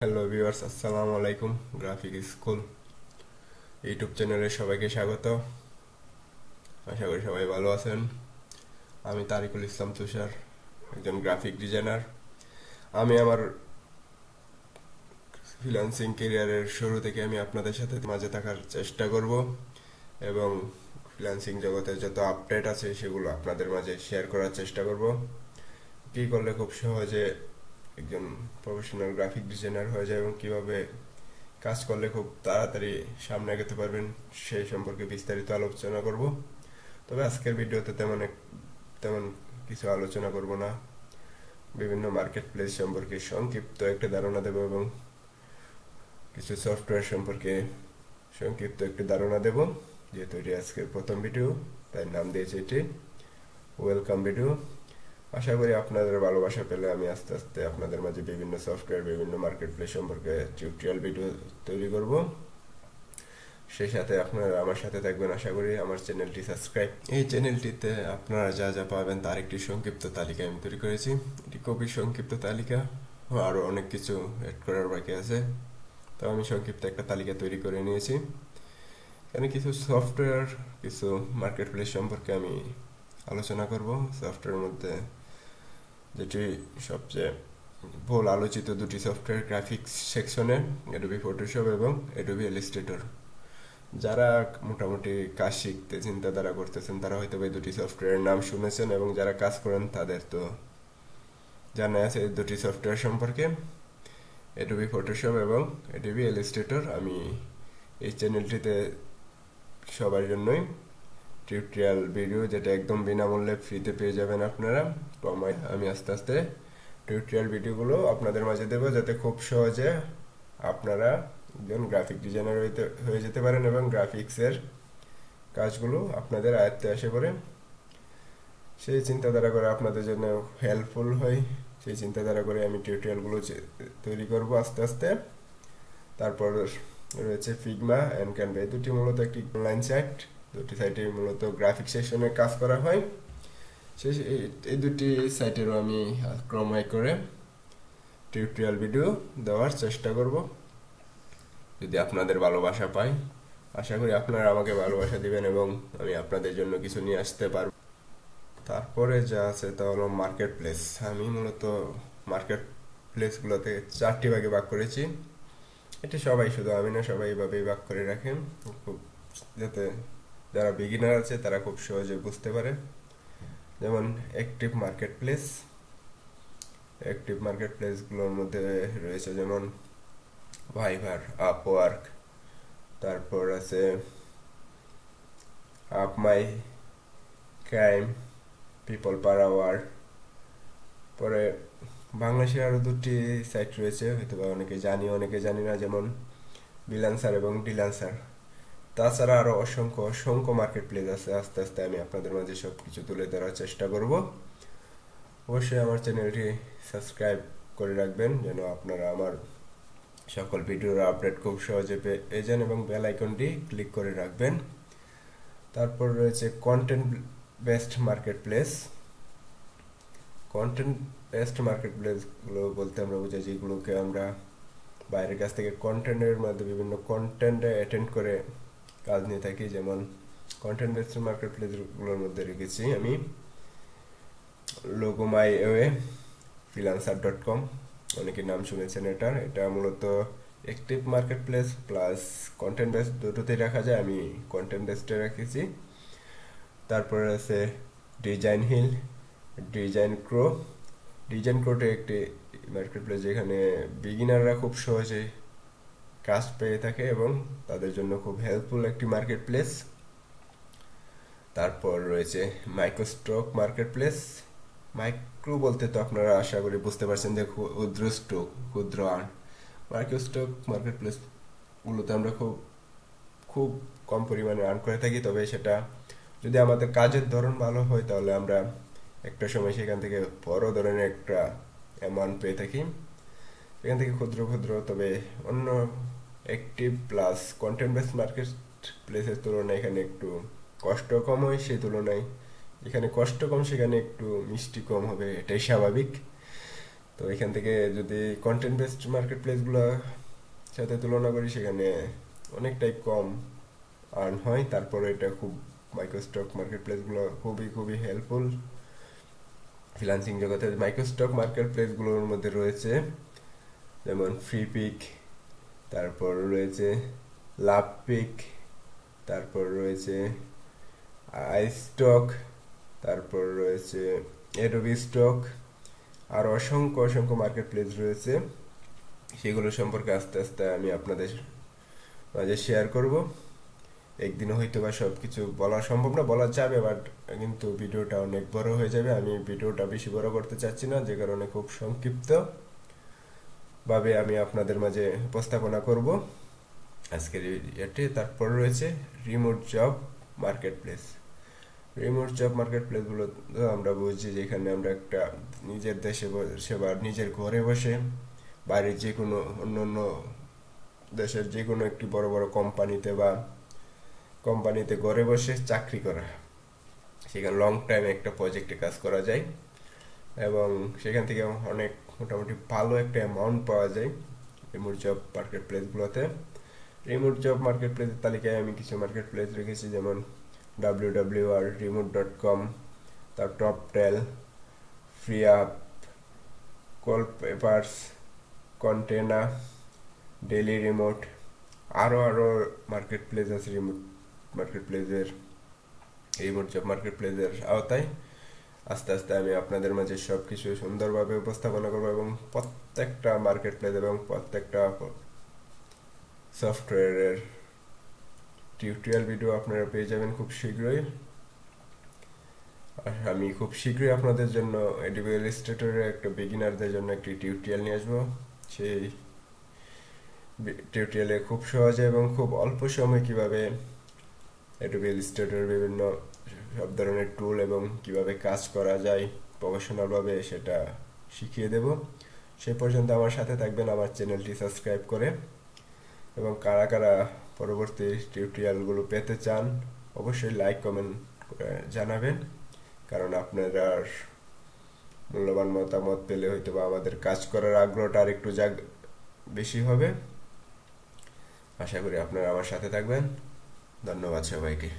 Hello viewers, আসসালামু আলাইকুম। Graphic school YouTube চ্যানেলে সবাইকে স্বাগত। আশা করি সবাই ভালো আছেন। আমি তারিকুল ইসলাম তুষার, একজন গ্রাফিক ডিজাইনার। আমি আমার ফ্রিল্যান্সিং ক্যারিয়ারের শুরু থেকে আমি আপনাদের সাথে মাঝে থাকার চেষ্টা করব এবং ফ্রিল্যান্সিং জগতে যত আপডেট আছে সেগুলো আপনাদের মাঝে শেয়ার করার চেষ্টা করব। কী করলে খুব সহজে একজন প্রফেশনাল গ্রাফিক ডিজাইনার হয়ে যায় এবং কীভাবে কাজ করলে খুব তাড়াতাড়ি সামনে এগোতে পারবেন সেই সম্পর্কে বিস্তারিত আলোচনা করব। তবে আজকের ভিডিওতে তেমন কিছু আলোচনা করব না। বিভিন্ন মার্কেট প্লেস সম্পর্কে সংক্ষিপ্ত একটা ধারণা দেব এবং কিছু সফটওয়্যার সম্পর্কে সংক্ষিপ্ত একটি ধারণা দেব। যেহেতু এটি আজকের প্রথম ভিডিও, তাই নাম দিয়েছি এটি ওয়েলকাম ভিডিও। আশা করি আপনাদের ভালোবাসা পেলে আমি আস্তে আস্তে আপনাদের মাঝে বিভিন্ন সফটওয়্যার, বিভিন্ন মার্কেট প্লেস সম্পর্কে টিউটোরিয়াল ভিডিও তৈরি করব। সেই সাথে আপনারা আমার সাথে থাকবেন আশা করি। আমার চ্যানেলটি সাবস্ক্রাইব। এই চ্যানেলটিতে আপনারা যা যা পাবেন তার একটি সংক্ষিপ্ত তালিকা আমি তৈরি করেছি। এটি খুবই সংক্ষিপ্ত তালিকা, আরও অনেক কিছু অ্যাড করার বাকি আছে, তো আমি সংক্ষিপ্ত একটা তালিকা তৈরি করে নিয়েছি। এখানে কিছু সফটওয়্যার, কিছু মার্কেট প্লেস সম্পর্কে আমি আলোচনা করব। সফটওয়্যারের মধ্যে যেটি সবচেয়ে বহুল আলোচিত দুটি সফটওয়্যার গ্রাফিক্স সেকশনে, অ্যাডোবি ফটোশপ এবং অ্যাডোবি ইলাস্ট্রেটর। যারা মোটামুটি কাজ শিখতে চিন্তাধারা করতেছেন তারা হয়তো এই দুটি সফটওয়্যারের নাম শুনেছেন, এবং যারা কাজ করেন তাদের তো জানা আছে এই দুটি সফটওয়্যার সম্পর্কে, অ্যাডোবি ফটোশপ এবং অ্যাডোবি ইলাস্ট্রেটর। আমি এই চ্যানেলটিতে সবার জন্যই টিউটোরিয়াল ভিডিও, যেটা একদম বিনামূল্যে ফ্রিতে পেয়ে যাবেন আপনারা। আমি আস্তে আস্তে টিউটোরিয়াল ভিডিওগুলো আপনাদের মাঝে দেবো, যাতে খুব সহজে আপনারা একজন গ্রাফিক ডিজাইনার হয়ে যেতে পারেন এবং গ্রাফিক্সের কাজগুলো আপনাদের আয়ত্তে আসে পড়ে। সেই চিন্তাধারা করে আপনাদের জন্য হেল্পফুল হয়, সেই চিন্তাধারা করে আমি টিউটোরিয়ালগুলো তৈরি করব আস্তে আস্তে। তারপর রয়েছে ফিগমা অ্যান্ড ক্যানভা, এই দুটি মূলত একটি অনলাইন সাইট। দুটি সাইটে মূলত গ্রাফিক সেকশনে কাজ করা হয়। এই দুটি সাইটেরও আমি ক্রমাই করে টিউটোরিয়াল ভিডিও দেওয়ার চেষ্টা করব, যদি আপনাদের ভালোবাসা পাই। আশা করি আপনারা আমাকে ভালোবাসা দিবেন এবং আমি আপনাদের জন্য কিছু নিয়ে আসতে পারব। তারপরে যা আছে তা হলো মার্কেট প্লেস। আমি মূলত মার্কেট প্লেসগুলোতে 4টি ভাগে ভাগ করেছি। এটি সবাই, শুধু আমি না, সবাই এভাবেই ভাগ করে রাখেন, খুব যাতে যারা বিগিনার আছে তারা খুব সহজে বুঝতে পারে। যেমন active market place. Active market প্লেসগুলোর মধ্যে রয়েছে যেমন ভাইভার, আপওয়ার্ক, তারপর আছে up my crime, people per hour. পরে বাংলাদেশে আরও দুটি সাইট রয়েছে, হয়তো বা অনেকে জানি অনেকে জানি না, যেমন বিলান্সার এবং ডিলান্সার। তাছাড়া আরও অসংখ্য মার্কেট প্লেস আছে। আস্তে আস্তে আমি আপনাদের মাঝে সব কিছু তুলে ধরার চেষ্টা করব। অবশ্যই আমার চ্যানেলটি সাবস্ক্রাইব করে রাখবেন, যেন আপনারা আমার সকল ভিডিওর আপডেট খুব সহজে পেয়ে যান, এবং বেল আইকনটি ক্লিক করে রাখবেন। তারপর রয়েছে content based market place. Content based market প্লেসগুলো বলতে আমরা বুঝাই যেগুলোকে আমরা বাইরের কাছ থেকে কন্টেন্টের মধ্যে বিভিন্ন কন্টেন্টে অ্যাটেন্ড করে কাজ নিয়ে থাকি। যেমন কন্টেন্ট বেসড মার্কেট প্লেসগুলোর মধ্যে রেখেছি আমি লোগোমাইওয়ে, freelancer.com, অনেকে নাম শুনেছেন এটার। এটা মূলত active market place plus content based দুটোতেই রাখা যায়, আমি কন্টেন্ট বেসডে রেখেছি। তারপরে আছে ডিজাইন হিল, ডিজাইন ক্রোটা একটি মার্কেট প্লেস যেখানে বিগিনাররা খুব সহজে কাজ পেয়ে থাকে এবং তাদের জন্য খুব হেল্পফুল একটি মার্কেট প্লেস। তারপর রয়েছে মাইক্রোস্টক মার্কেট প্লেস। মাইক্রো বলতে তো আপনারা আশা করি বুঝতে পারছেন যে ক্ষুদ্র স্টক, ক্ষুদ্র আর্ন। মাইক্রোস্টক মার্কেট প্লেসগুলোতে আমরা খুব কম পরিমাণে আর্ন করে থাকি, তবে সেটা যদি আমাদের কাজের ধরন ভালো হয় তাহলে আমরা একটা সময় সেখান থেকে বড় ধরনের একটা অ্যামাউন্ট পেয়ে থাকি। এখান থেকে ক্ষুদ্র ক্ষুদ্র, তবে অন্য active plus content based market প্লেসের তুলনায় এখানে একটু কষ্ট কম হয়। সেই তুলনায় এখানে কষ্ট কম, সেখানে একটু মিষ্টি কম হবে, এটাই স্বাভাবিক। তো এখান থেকে যদি কন্টেন্ট বেসড মার্কেট প্লেসগুলো সাথে তুলনা করি, সেখানে অনেকটাই কম আর্ন হয়। তারপরে এটা খুব মাইক্রোস্টক মার্কেট প্লেসগুলো খুবই খুবই হেল্পফুল ফ্রিল্যান্সিং জগতে। মাইক্রোস্টক মার্কেট প্লেসগুলোর মধ্যে রয়েছে যেমন ফ্রি পিক, তারপর রয়েছে লাভ পিক, তারপর রয়েছে আইস্টক, তারপর রয়েছে এডোবি স্টক, আর অসংখ্য অসংখ্য মার্কেট প্লেস রয়েছে। সেগুলো সম্পর্কে আস্তে আস্তে আমি আপনাদের মাঝে শেয়ার করব। একদিনে হয়তো বা সব কিছু বলা সম্ভব না, বলা যাবে, বাট কিন্তু ভিডিওটা অনেক বড় হয়ে যাবে। আমি ভিডিওটা বেশি বড় করতে চাচ্ছি না, যে কারণে খুব সংক্ষিপ্ত ভাবে আমি আপনাদের মাঝে উপস্থাপনা করব আজকের এটি। তারপর রয়েছে remote job market place. Remote job market প্লেসগুলো আমরা বুঝছি যেখানে আমরা একটা নিজের দেশে বসে বা নিজের ঘরে বসে বাইরের যে কোনো অন্য দেশের যে কোনো একটি বড় বড় কোম্পানিতে ঘরে বসে চাকরি করা, সেখানে লং টাইম একটা প্রজেক্টে কাজ করা যায় এবং সেখান থেকে অনেক মোটামুটি ভালো একটা অ্যামাউন্ট পাওয়া যায় রিমোট জব মার্কেট প্লেসগুলোতে। রিমোট জব মার্কেট প্লেসের তালিকায় আমি কিছু মার্কেট প্লেস রেখেছি, যেমন www.remote.com, তার Toptal, free up, call papers, Contena, daily remote, আরও মার্কেট প্লেস আছে রিমোট জব মার্কেট প্লেসের আওতায়। আস্তে আস্তে আমি আপনাদের মাঝে সব কিছু সুন্দরভাবে উপস্থাপনা করবো এবং প্রত্যেকটা মার্কেট প্লেস এবং প্রত্যেকটা সফটওয়্যারের টিউটোরিয়াল ভিডিও আপনারা পেয়ে যাবেন খুব শীঘ্রই। আর আমি খুব শীঘ্রই আপনাদের জন্য অ্যাডোবি ইলাস্ট্রেটরের একটা বিগিনারদের জন্য একটি টিউটোরিয়াল নিয়ে আসবো। সেই টিউটোরিয়ালে খুব সহজে এবং খুব অল্প সময়ে কিভাবে অ্যাডোবি ইলাস্ট্রেটরের বিভিন্ন সব ধরনের টুল এবং কিভাবে কাজ করা যায় প্রফেশনাল ভাবে, সেটা শিখিয়ে দেব। সে পর্যন্ত আমার সাথে থাকবেন, আমার চ্যানেলটি সাবস্ক্রাইব করে, এবং কারা কারা পরবর্তী টিউটোরিয়ালগুলো পেতে চান অবশ্যই লাইক কমেন্ট করে জানাবেন, কারণ আপনারা মূল্যবান মতামত পেলে হয়তো বা আমাদের কাজ করার আগ্রহটা আর একটু বেশি হবে। আশা করি আপনারা আমার সাথে থাকবেন। ধন্যবাদ সবাইকে।